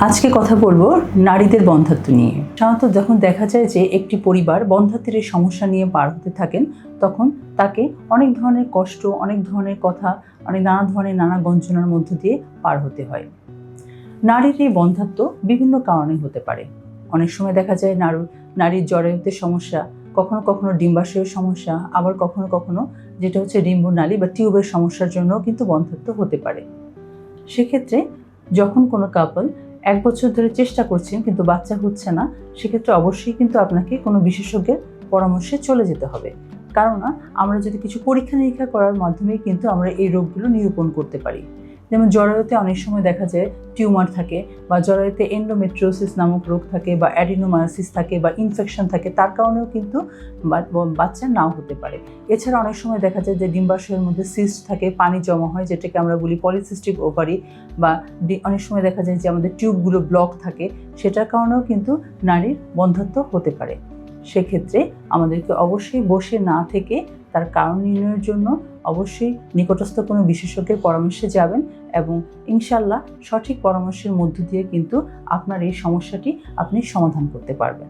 আজকে কথা বলবো নারীদের বন্ধ্যাত্ব নিয়ে। সাধারণত যখন দেখা যায় যে একটি পরিবার বন্ধ্যাত্বের এই সমস্যা নিয়ে পার হতে থাকেন, তখন তাকে অনেক ধরনের কষ্ট, অনেক ধরনের কথা, নানা ধরনের নানা গঞ্জনার মধ্য দিয়ে পার হতে হয়। নারীর এই বন্ধ্যাত্ব বিভিন্ন কারণে হতে পারে। অনেক সময় দেখা যায় নারীর জরায়ুতে সমস্যা, কখনো কখনো ডিম্বাশয়ের সমস্যা, আবার কখনো কখনো যেটা হচ্ছে ডিম্বনালী বা টিউবের সমস্যার জন্য কিন্তু বন্ধ্যাত্ব হতে পারে। সেক্ষেত্রে যখন কোনো কাপল 1 বছর ধরে চেষ্টা করছেন কিন্তু বাচ্চা হচ্ছে না, সেক্ষেত্রে অবশ্যই কিন্তু আপনাকে কোনো বিশেষজ্ঞের পরামর্শে চলে যেতে হবে। কারণ আমরা যদি কিছু পরীক্ষা নিরীক্ষা করার মাধ্যমে কিন্তু আমরা এই রোগগুলো নিরূপণ করতে পারি। যেমন জরায়ুতে অনেক সময় দেখা যায় টিউমার থাকে, বা জরায়ুতে এন্ডোমেট্রিওসিস নামক রোগ থাকে, বা অ্যাডিনোমায়োসিস থাকে, বা ইনফেকশন থাকে, তার কারণেও কিন্তু বাচ্চা নাও হতে পারে। এছাড়া অনেক সময় দেখা যায় যে ডিম্বাশয়ের মধ্যে সিস্ট থাকে, পানি জমা হয়, যেটাকে আমরা বলি পলিসিস্টিক ওভারি, বা অনেক সময় দেখা যায় যে আমাদের টিউবগুলো ব্লক থাকে, সেটার কারণেও কিন্তু নারীর বন্ধ্যাত্ব হতে পারে। সেক্ষেত্রে আমাদেরকে অবশ্যই বসে না থেকে তার কারণ নির্ণয়ের জন্য অবশ্যই নিকটস্থ কোনো বিশেষজ্ঞের পরামর্শে যাবেন, এবং ইনশাল্লাহ সঠিক পরামর্শের মধ্য দিয়ে কিন্তু আপনার এই সমস্যাটি আপনি সমাধান করতে পারবেন।